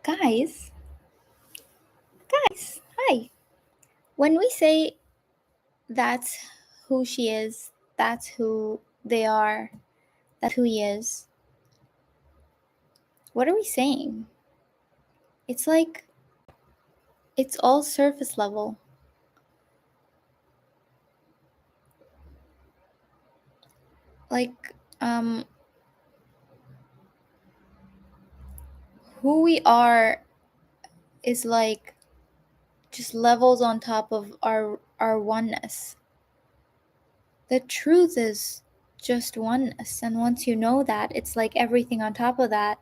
Guys, guys, hi. When we say that's who she is, that's who they are, that's who he is, what are we saying? It's like it's all surface level. Like, who we are is like just levels on top of our oneness. The truth is just oneness, and once you know that, it's like everything on top of that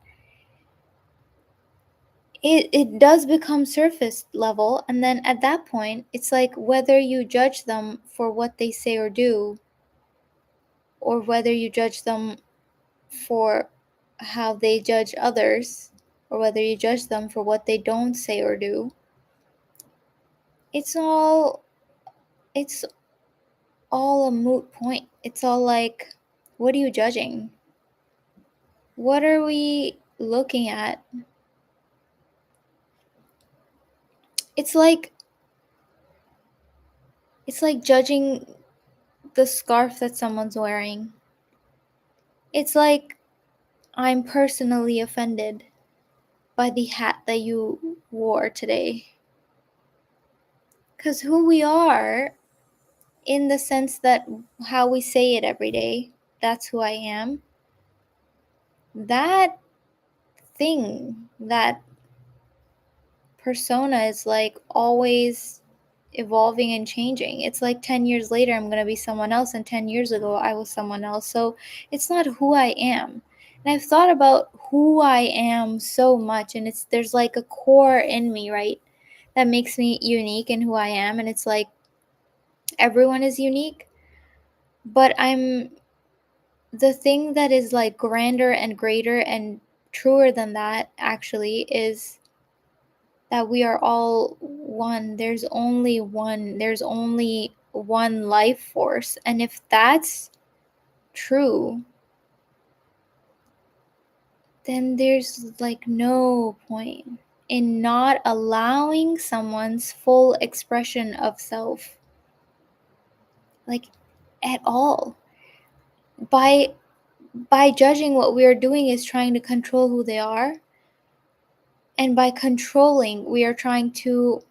it does become surface level, and then at that point it's like whether you judge them for what they say or do, or whether you judge them for how they judge others, or whether you judge them for what they don't say or do, it's all it's all a moot point. It's all like, what are you judging? What are we looking at? It's like judging the scarf that someone's wearing. It's like I'm personally offended by the hat that you wore today. Because who we are, in the sense that how we say it every day, that's who I am. That thing, that persona is like always evolving and changing. It's like 10 years later, I'm going to be someone else, and 10 years ago, I was someone else. So it's not who I am. And I've thought about who I am so much, and there's like a core in me, right, that makes me unique in who I am. And it's like everyone is unique, but the thing that is like grander and greater and truer than that actually is that we are all one. There's only one life force. And if that's true, then there's like no point in not allowing someone's full expression of self, like at all. By judging, what we are doing is trying to control who they are, and by controlling, we are trying to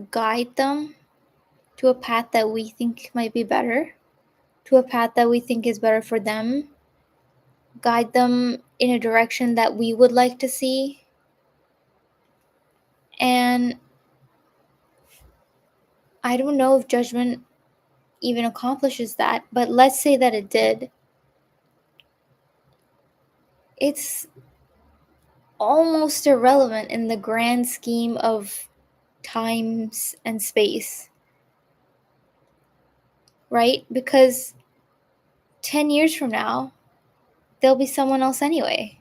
guide them to a path that we think might be better, to a path that we think is better for them, guide them in a direction that we would like to see. And I don't know if judgment even accomplishes that, but let's say that it did. It's almost irrelevant in the grand scheme of times and space, right? Because 10 years from now, there'll be someone else anyway.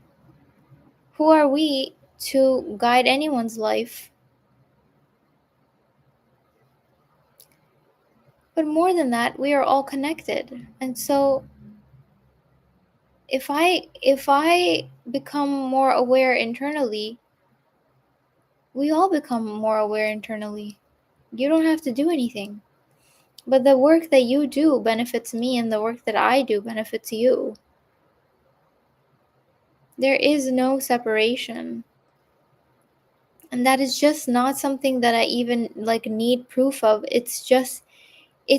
Who are we to guide anyone's life? But more than that, we are all connected. And so if I become more aware internally, we all become more aware internally. You don't have to do anything. But the work that you do benefits me, and the work that I do benefits you. There is no separation. And that is just not something that I even like need proof of. It's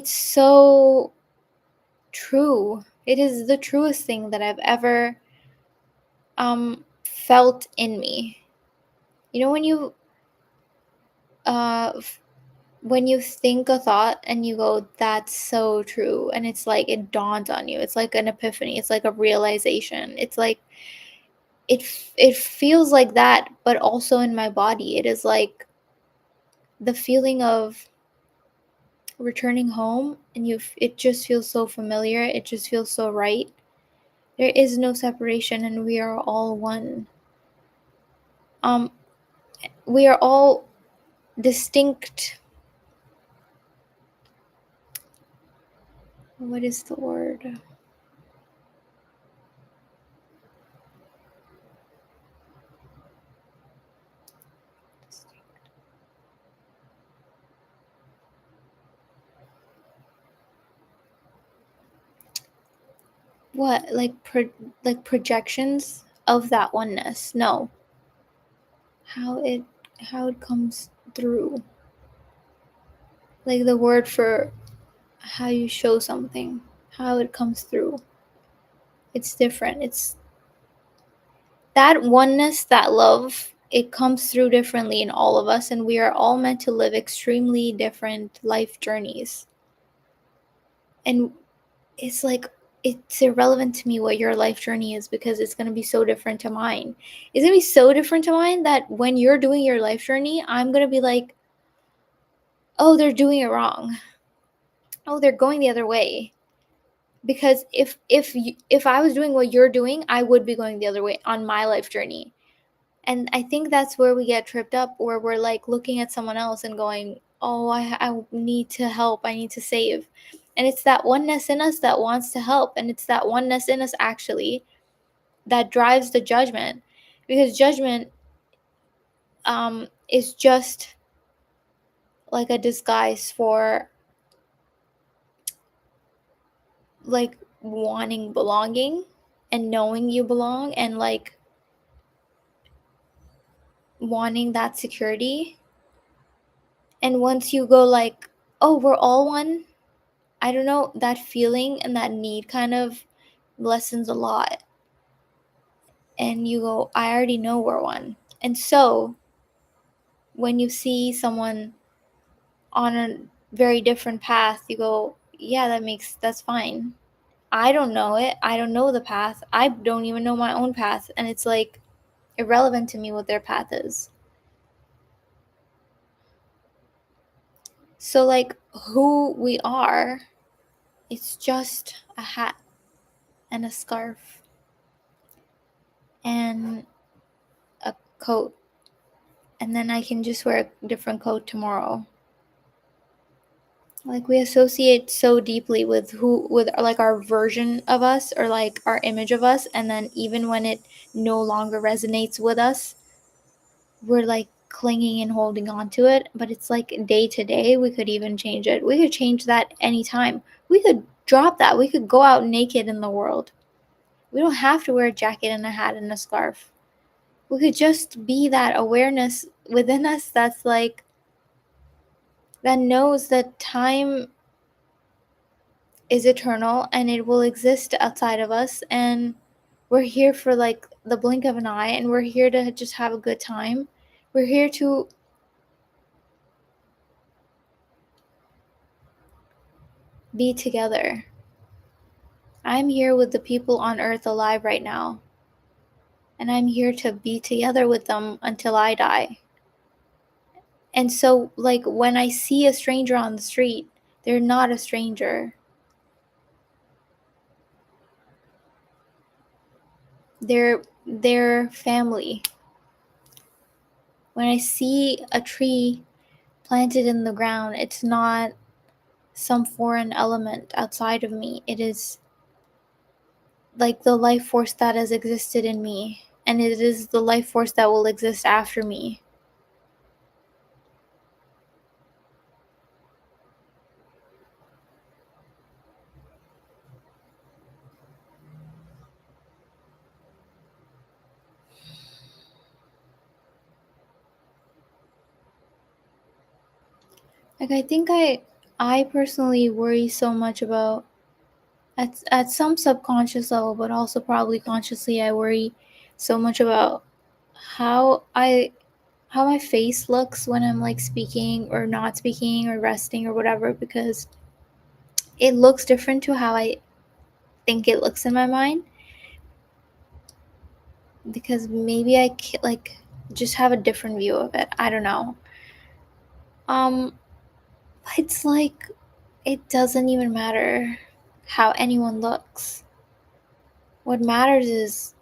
so true. It is the truest thing that I've ever felt in me. You know, uh when you think a thought and you go, that's so true, and it's like it dawns on you. It's like an epiphany. It's like a realization. It's like it feels like that, but also in my body. It is like the feeling of returning home, and it just feels so familiar. It just feels so right. There is no separation, and we are all one. We are all distinct. What is the word? What, like projections of that oneness? No. How it comes through. Like the word for how you show something, how it comes through. It's different. It's that oneness, that love, it comes through differently in all of us, and we are all meant to live extremely different life journeys. And it's like, it's irrelevant to me what your life journey is, because it's going to be so different to mine. It's going to be so different to mine that when you're doing your life journey, I'm going to be like, oh, they're doing it wrong. Oh, they're going the other way. Because if I was doing what you're doing, I would be going the other way on my life journey. And I think that's where we get tripped up, where we're like looking at someone else and going, oh, I need to help, I need to save. And it's that oneness in us that wants to help, and it's that oneness in us actually that drives the judgment, because judgment is just like a disguise for like wanting belonging and knowing you belong, and like wanting that security. And once you go like, oh, we're all one, I don't know, that feeling and that need kind of lessens a lot. And you go, I already know we're one. And so when you see someone on a very different path, you go, yeah, that's fine. I don't know it. I don't know the path. I don't even know my own path. And it's like irrelevant to me what their path is. So, like, who we are, it's just a hat and a scarf and a coat. And then I can just wear a different coat tomorrow. Like, we associate so deeply with like our version of us, or like our image of us. And then even when it no longer resonates with us, we're like clinging and holding on to it. But it's like day to day, we could even change it. We could change that anytime. We could drop that. We could go out naked in the world. We don't have to wear a jacket and a hat and a scarf. We could just be that awareness within us that's like, that knows that time is eternal and it will exist outside of us, and we're here for like the blink of an eye, and we're here to just have a good time. We're here to be together. I'm here with the people on earth alive right now, and I'm here to be together with them until I die. And so, like, when I see a stranger on the street, they're not a stranger. They're family. When I see a tree planted in the ground, it's not some foreign element outside of me. It is like the life force that has existed in me, and it is the life force that will exist after me. Like, I think I personally worry so much about, at some subconscious level, but also probably consciously, I worry so much about how how my face looks when I'm like speaking or not speaking or resting or whatever, because it looks different to how I think it looks in my mind. Because maybe I like just have a different view of it. I don't know. Um, it's like, it doesn't even matter how anyone looks. What matters is,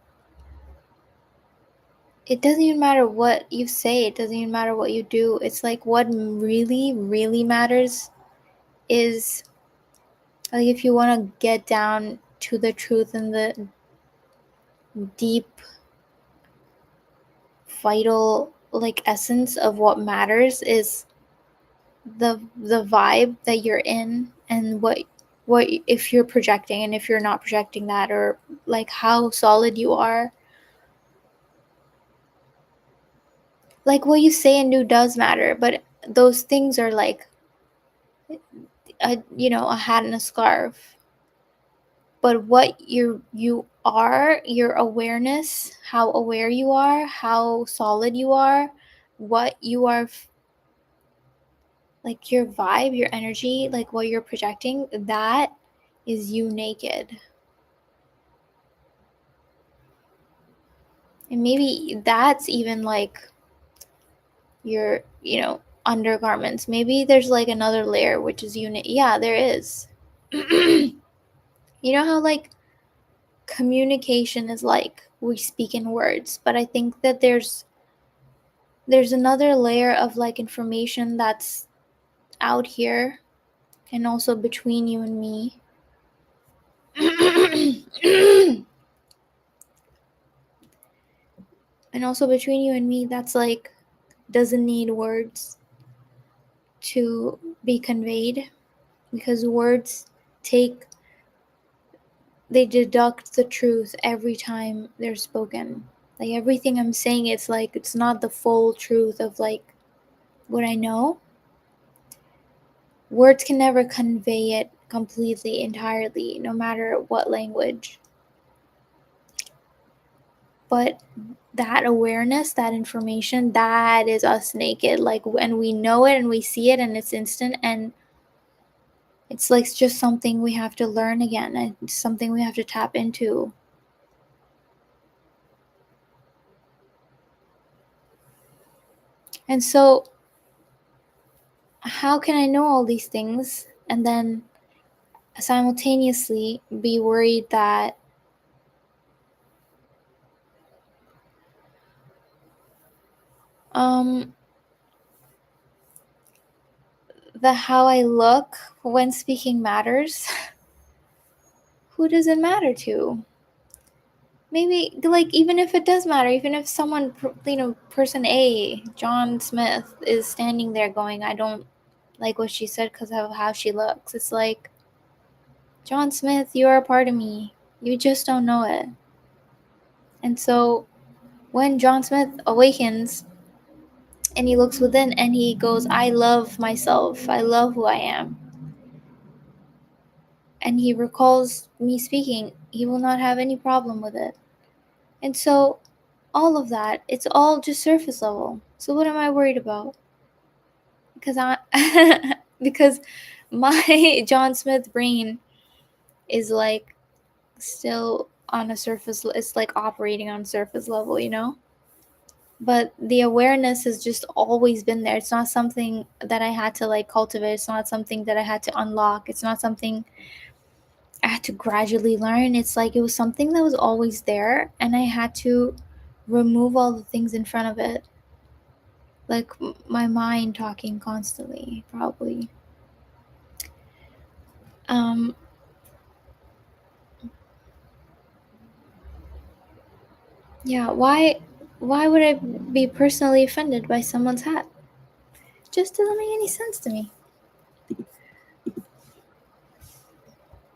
it doesn't even matter what you say. It doesn't even matter what you do. It's like, what really, really matters is, like, if you want to get down to the truth and the deep, vital, like, essence of what matters is the vibe that you're in, and what if you're projecting and if you're not projecting that, or like how solid you are. Like what you say and do does matter, but those things are like a hat and a scarf. But what you are, your awareness, how aware you are, how solid you are, what you are, like your vibe, your energy, like what you're projecting, that is you naked. And maybe that's even like your, undergarments. Maybe there's like another layer, which is unit. Yeah, there is. You know how like communication is like we speak in words, but I think that there's another layer of like information that's out here and also between you and me. And also between you and me, that's like doesn't need words to be conveyed, because words take they deduct the truth every time they're spoken. Like everything I'm saying, it's like it's not the full truth of like what I know. Words can never convey it completely, entirely, no matter what language. But that awareness, that information, that is us naked. Like, and we know it and we see it and it's instant, and it's like just something we have to learn again, and it's something we have to tap into. And so, how can I know all these things and then simultaneously be worried that um the how I look when speaking matters? Who does it matter to? Maybe like even if it does matter, even if someone, person A, John Smith, is standing there going, I don't like what she said because of how she looks. It's like, John Smith, you are a part of me. You just don't know it. And so when John Smith awakens and he looks within and he goes, I love myself, I love who I am, and he recalls me speaking, he will not have any problem with it. And so all of that, it's all just surface level. So what am I worried about? Because because my John Smith brain is like still on a surface, it's like operating on surface level. But the awareness has just always been there. It's not something that I had to like cultivate. It's not something that I had to unlock. It's not something I had to gradually learn. It's like it was something that was always there, and I had to remove all the things in front of it, like my mind talking constantly, probably. Um, yeah. Why would I be personally offended by someone's hat? Just doesn't make any sense to me.